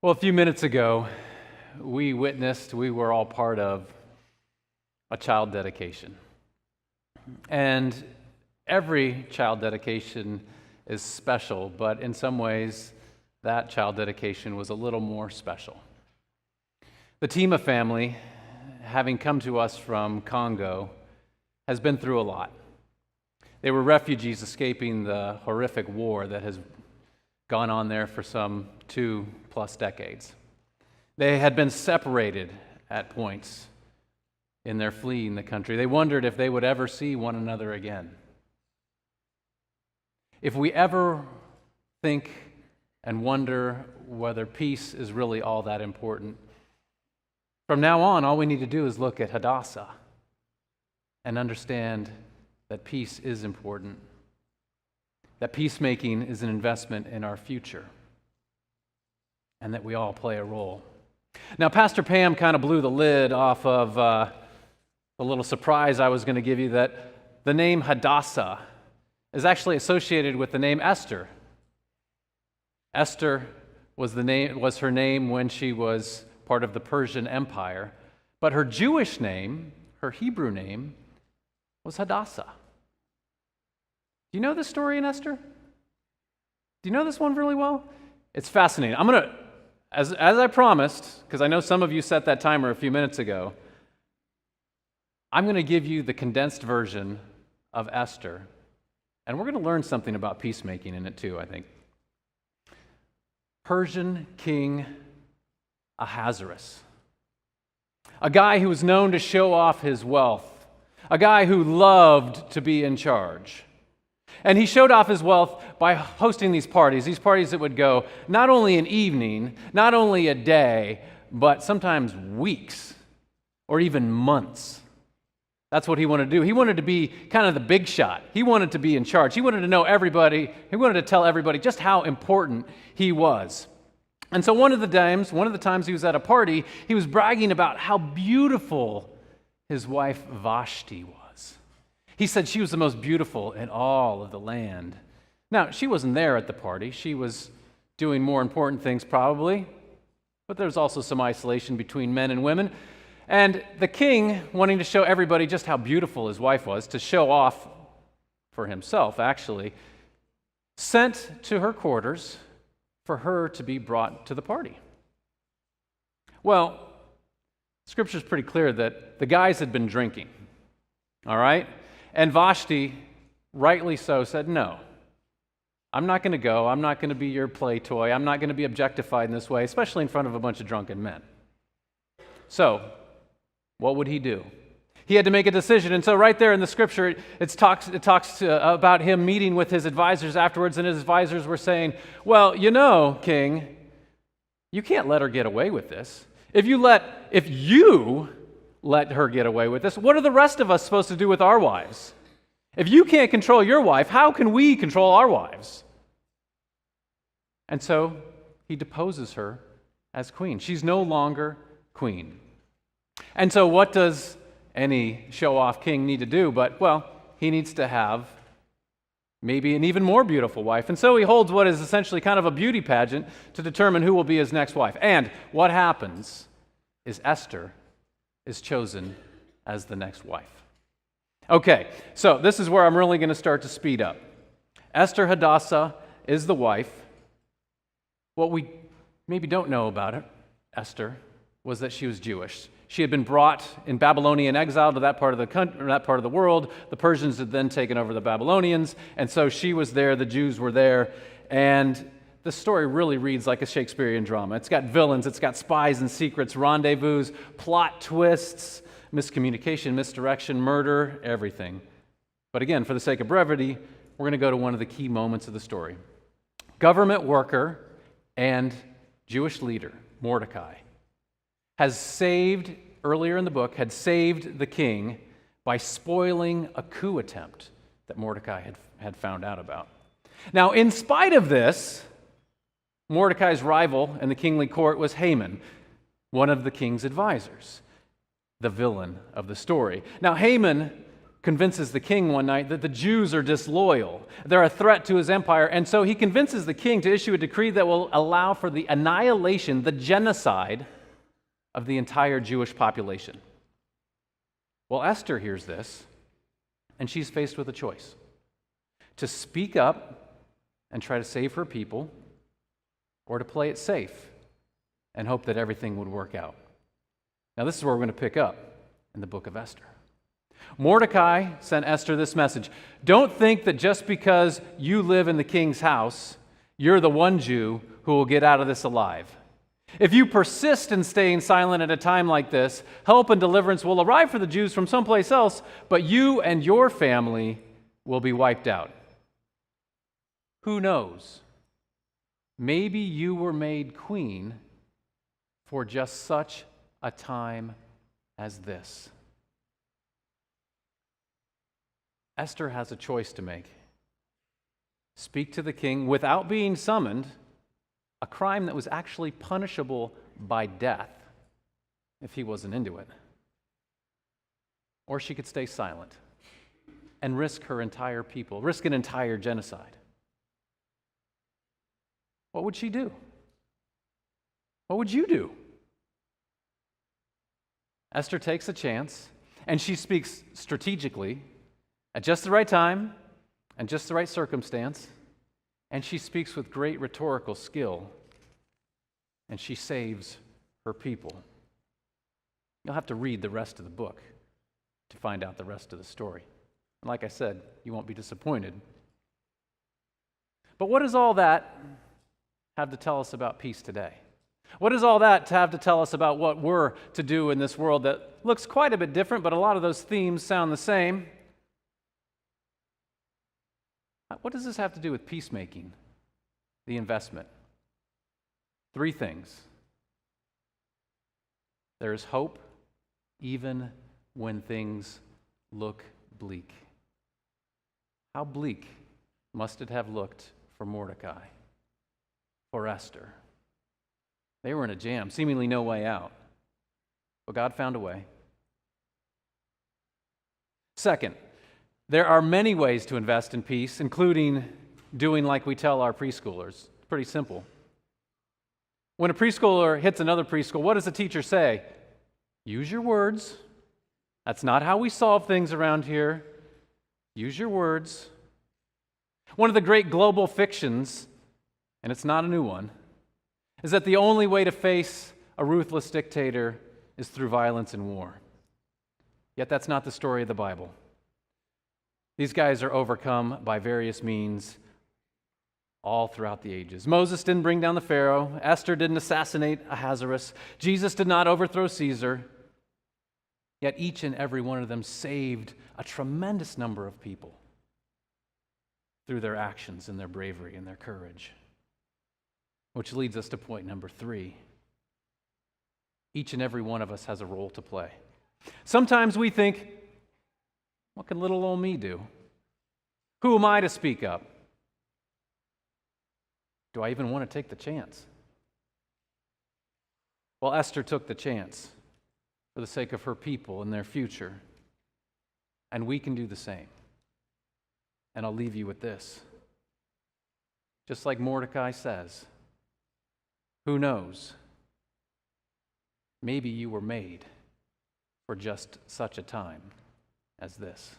Well, a few minutes ago, we were all part of a child dedication. And every child dedication is special, but in some ways, that child dedication was a little more special. The Tima family, having come to us from Congo, has been through a lot. They were refugees escaping the horrific war that has gone on there for some 2+ decades. They had been separated at points in their fleeing the country. They wondered if they would ever see one another again. If we ever think and wonder whether peace is really all that important, from now on, all we need to do is look at Hadassah and understand that peace is important, that peacemaking is an investment in our future, and that we all play a role. Now, Pastor Pam kind of blew the lid off of the little surprise I was going to give you, that the name Hadassah is actually associated with the name Esther. Esther was her name when she was part of the Persian Empire, but her Jewish name, her Hebrew name, was Hadassah. Do you know this story in Esther? Do you know this one really well? It's fascinating. I'm going to, as I promised, because I know some of you set that timer a few minutes ago, I'm going to give you the condensed version of Esther, and we're going to learn something about peacemaking in it too, I think. Persian King Ahasuerus, a guy who was known to show off his wealth, a guy who loved to be in charge. And he showed off his wealth by hosting these parties that would go not only an evening, not only a day, but sometimes weeks or even months. That's what he wanted to do. He wanted to be kind of the big shot. He wanted to be in charge. He wanted to know everybody. He wanted to tell everybody just how important he was. And so one of the times he was at a party, he was bragging about how beautiful his wife Vashti was. He said she was the most beautiful in all of the land. Now, she wasn't there at the party. She was doing more important things probably, but there was also some isolation between men and women. And the king, wanting to show everybody just how beautiful his wife was, to show off for himself actually, sent to her quarters for her to be brought to the party. Well, Scripture's pretty clear that the guys had been drinking, all right? And Vashti, rightly so, said, no, I'm not going to go. I'm not going to be your play toy. I'm not going to be objectified in this way, especially in front of a bunch of drunken men. So, what would he do? He had to make a decision. And so right there in the Scripture, it talks about him meeting with his advisors afterwards, and his advisors were saying, well, you know, King, you can't let her get away with this. If you let her get away with this, what are the rest of us supposed to do with our wives? If you can't control your wife, how can we control our wives? And so he deposes her as queen. She's no longer queen. And so what does any show-off king need to do? But, well, he needs to have maybe an even more beautiful wife. And so he holds what is essentially kind of a beauty pageant to determine who will be his next wife. And what happens is Esther is chosen as the next wife. Okay, so this is where I'm really going to start to speed up. Esther Hadassah is the wife. What we maybe don't know about Esther was that she was Jewish. She had been brought in Babylonian exile to that part of the country, that part of the world. The Persians had then taken over the Babylonians, and so she was there, the Jews were there, and the story really reads like a Shakespearean drama. It's got villains, it's got spies and secrets, rendezvous, plot twists, miscommunication, misdirection, murder, everything. But again, for the sake of brevity, we're going to go to one of the key moments of the story. Government worker and Jewish leader, Mordecai, earlier in the book, had saved the king by spoiling a coup attempt that Mordecai had found out about. Now, in spite of this, Mordecai's rival in the kingly court was Haman, one of the king's advisors, the villain of the story. Now, Haman convinces the king one night that the Jews are disloyal. They're a threat to his empire. And so he convinces the king to issue a decree that will allow for the annihilation, the genocide of the entire Jewish population. Well, Esther hears this, and she's faced with a choice: to speak up and try to save her people, or to play it safe and hope that everything would work out. Now, this is where we're going to pick up in the book of Esther. Mordecai sent Esther this message: don't think that just because you live in the king's house, you're the one Jew who will get out of this alive. If you persist in staying silent at a time like this, help and deliverance will arrive for the Jews from someplace else, but you and your family will be wiped out. Who knows? Maybe you were made queen for just such a time as this. Esther has a choice to make: speak to the king without being summoned, a crime that was actually punishable by death if he wasn't into it. Or she could stay silent and risk her entire people, risk an entire genocide. What would she do? What would you do? Esther takes a chance, and she speaks strategically at just the right time and just the right circumstance, and she speaks with great rhetorical skill, and she saves her people. You'll have to read the rest of the book to find out the rest of the story. And like I said, you won't be disappointed. But what does all that have to tell us about peace today? What does all that have to tell us about what we're to do in this world that looks quite a bit different, but a lot of those themes sound the same? What does this have to do with peacemaking, the investment? 3 things. There is hope even when things look bleak. How bleak must it have looked for Mordecai, for Esther? They were in a jam, seemingly no way out. But God found a way. Second, there are many ways to invest in peace, including doing like we tell our preschoolers. It's pretty simple. When a preschooler hits another preschool, what does the teacher say? Use your words. That's not how we solve things around here. Use your words. One of the great global fictions, and it's not a new one, is that the only way to face a ruthless dictator is through violence and war. Yet that's not the story of the Bible. These guys are overcome by various means all throughout the ages. Moses didn't bring down the Pharaoh. Esther didn't assassinate Ahasuerus. Jesus did not overthrow Caesar. Yet each and every one of them saved a tremendous number of people through their actions and their bravery and their courage. Which leads us to point number 3. Each and every one of us has a role to play. Sometimes we think, what can little old me do? Who am I to speak up? Do I even want to take the chance? Well, Esther took the chance for the sake of her people and their future. And we can do the same. And I'll leave you with this. Just like Mordecai says, who knows? Maybe you were made for just such a time as this.